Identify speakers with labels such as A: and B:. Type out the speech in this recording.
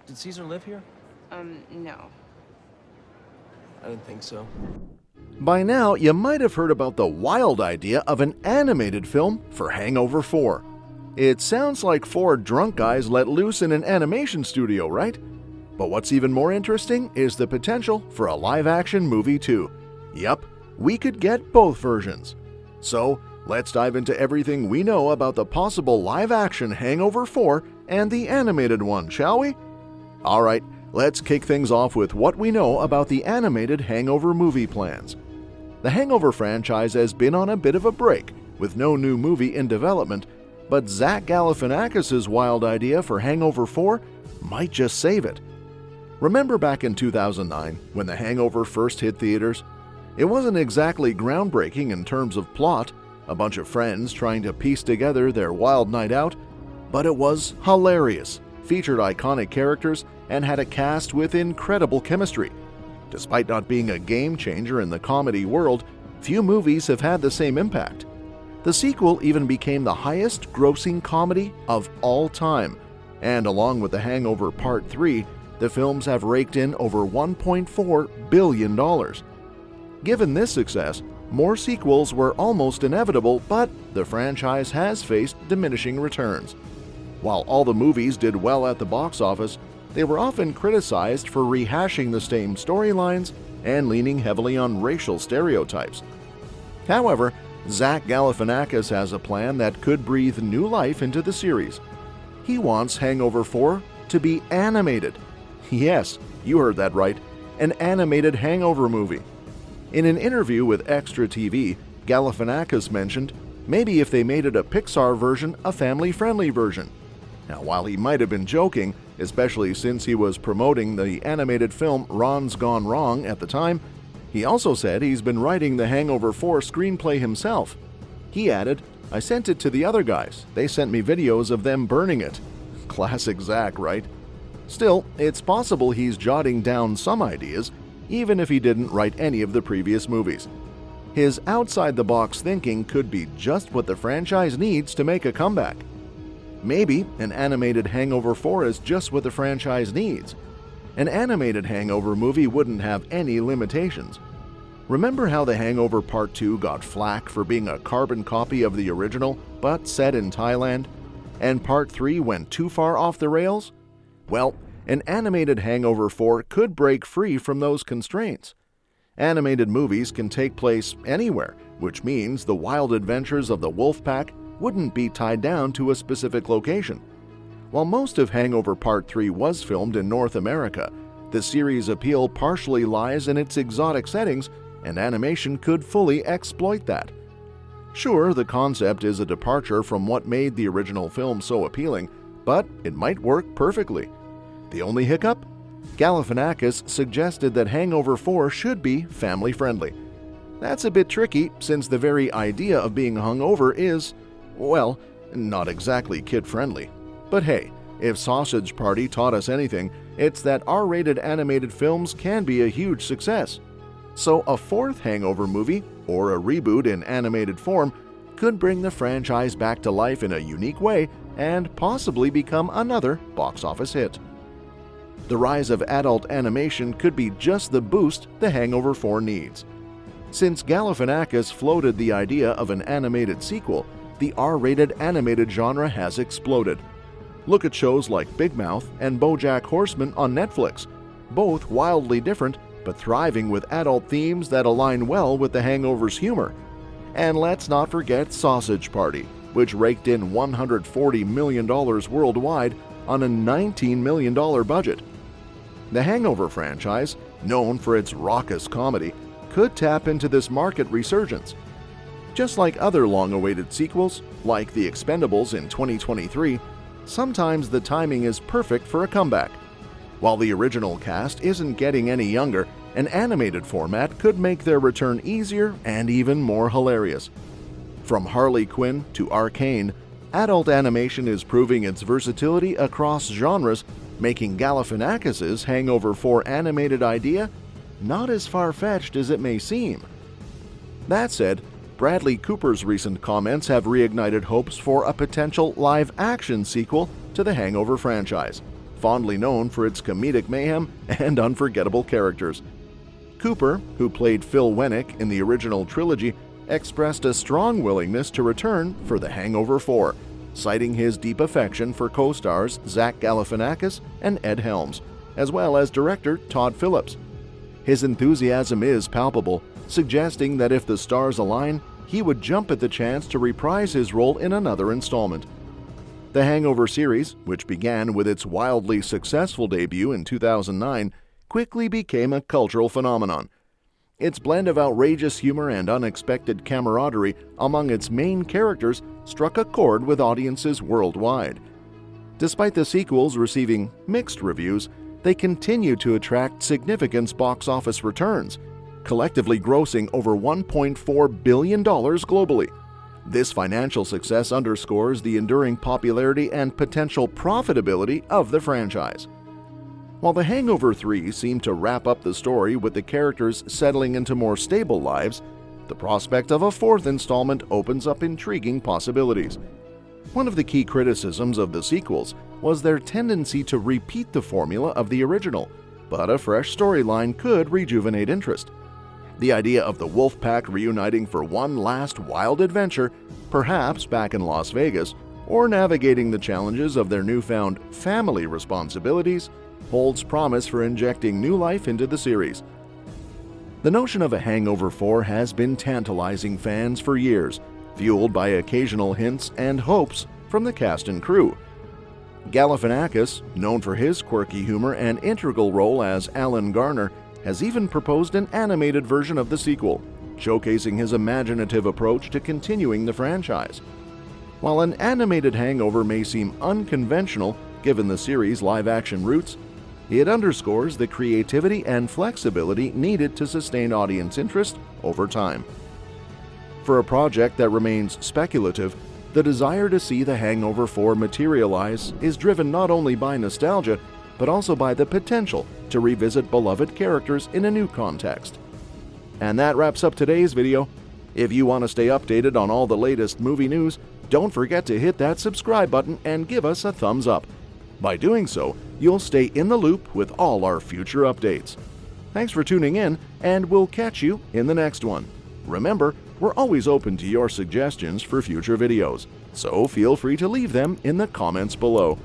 A: Did Caesar live here?
B: No.
A: I didn't think so.
C: By now, you might have heard about the wild idea of an animated film for Hangover 4. It sounds like four drunk guys let loose in an animation studio, right? But what's even more interesting is the potential for a live-action movie too. Yup, we could get both versions. So, let's dive into everything we know about the possible live-action Hangover 4 and the animated one, shall we? Alright, let's kick things off with what we know about the animated Hangover movie plans. The Hangover franchise has been on a bit of a break, with no new movie in development, but Zach Galifianakis' wild idea for Hangover 4 might just save it. Remember back in 2009, when The Hangover first hit theaters? It wasn't exactly groundbreaking in terms of plot, a bunch of friends trying to piece together their wild night out, but it was hilarious, featured iconic characters, and had a cast with incredible chemistry. Despite not being a game changer in the comedy world, few movies have had the same impact. The sequel even became the highest-grossing comedy of all time, and along with The Hangover Part 3, the films have raked in over $1.4 billion. Given this success, more sequels were almost inevitable, but the franchise has faced diminishing returns. While all the movies did well at the box office, they were often criticized for rehashing the same storylines and leaning heavily on racial stereotypes. However, Zach Galifianakis has a plan that could breathe new life into the series. He wants Hangover 4 to be animated. Yes, you heard that right, an animated Hangover movie. In an interview with Extra TV, Galifianakis mentioned, maybe if they made it a Pixar version, a family-friendly version. Now, while he might have been joking, especially since he was promoting the animated film Ron's Gone Wrong at the time, he also said he's been writing the Hangover 4 screenplay himself. He added, "I sent it to the other guys. They sent me videos of them burning it." Classic Zach, right? Still, it's possible he's jotting down some ideas, even if he didn't write any of the previous movies. His outside-the-box thinking could be just what the franchise needs to make a comeback. Maybe an animated Hangover 4 is just what the franchise needs. An animated Hangover movie wouldn't have any limitations. Remember how The Hangover Part 2 got flack for being a carbon copy of the original, but set in Thailand? And Part 3 went too far off the rails? Well, an animated Hangover 4 could break free from those constraints. Animated movies can take place anywhere, which means the wild adventures of the wolf pack wouldn't be tied down to a specific location. While most of Hangover Part 3 was filmed in North America, the series' appeal partially lies in its exotic settings, and animation could fully exploit that. Sure, the concept is a departure from what made the original film so appealing, but it might work perfectly. The only hiccup? Galifianakis suggested that Hangover 4 should be family-friendly. That's a bit tricky, since the very idea of being hungover is, well, not exactly kid-friendly. But hey, if Sausage Party taught us anything, it's that R-rated animated films can be a huge success. So a fourth Hangover movie, or a reboot in animated form, could bring the franchise back to life in a unique way and possibly become another box office hit. The rise of adult animation could be just the boost the Hangover 4 needs. Since Galifianakis floated the idea of an animated sequel, the R-rated animated genre has exploded. Look at shows like Big Mouth and BoJack Horseman on Netflix, both wildly different but thriving with adult themes that align well with The Hangover's humor. And let's not forget Sausage Party, which raked in $140 million worldwide on a $19 million budget. The Hangover franchise, known for its raucous comedy, could tap into this market resurgence. Just like other long-awaited sequels, like The Expendables in 2023, sometimes the timing is perfect for a comeback. While the original cast isn't getting any younger, an animated format could make their return easier and even more hilarious. From Harley Quinn to Arcane, adult animation is proving its versatility across genres, making Galifianakis' Hangover 4 animated idea not as far-fetched as it may seem. That said, Bradley Cooper's recent comments have reignited hopes for a potential live-action sequel to the Hangover franchise, fondly known for its comedic mayhem and unforgettable characters. Cooper, who played Phil Wenneck in the original trilogy, expressed a strong willingness to return for The Hangover 4, citing his deep affection for co-stars Zach Galifianakis and Ed Helms, as well as director Todd Phillips. His enthusiasm is palpable, suggesting that if the stars align, he would jump at the chance to reprise his role in another installment. The Hangover series, which began with its wildly successful debut in 2009, quickly became a cultural phenomenon. Its blend of outrageous humor and unexpected camaraderie among its main characters struck a chord with audiences worldwide. Despite the sequels receiving mixed reviews, they continue to attract significant box office returns, collectively grossing over $1.4 billion globally. This financial success underscores the enduring popularity and potential profitability of the franchise. While The Hangover 3 seemed to wrap up the story with the characters settling into more stable lives, the prospect of a fourth installment opens up intriguing possibilities. One of the key criticisms of the sequels was their tendency to repeat the formula of the original, but a fresh storyline could rejuvenate interest. The idea of the wolf pack reuniting for one last wild adventure, perhaps back in Las Vegas, or navigating the challenges of their newfound family responsibilities, holds promise for injecting new life into the series. The notion of a Hangover 4 has been tantalizing fans for years, fueled by occasional hints and hopes from the cast and crew. Galifianakis, known for his quirky humor and integral role as Alan Garner, has even proposed an animated version of the sequel, showcasing his imaginative approach to continuing the franchise. While an animated Hangover may seem unconventional given the series' live-action roots, it underscores the creativity and flexibility needed to sustain audience interest over time. For a project that remains speculative, the desire to see The Hangover 4 materialize is driven not only by nostalgia, but also by the potential to revisit beloved characters in a new context. And that wraps up today's video. If you want to stay updated on all the latest movie news, don't forget to hit that subscribe button and give us a thumbs up. By doing so, you'll stay in the loop with all our future updates. Thanks for tuning in, and we'll catch you in the next one. Remember, we're always open to your suggestions for future videos, so feel free to leave them in the comments below.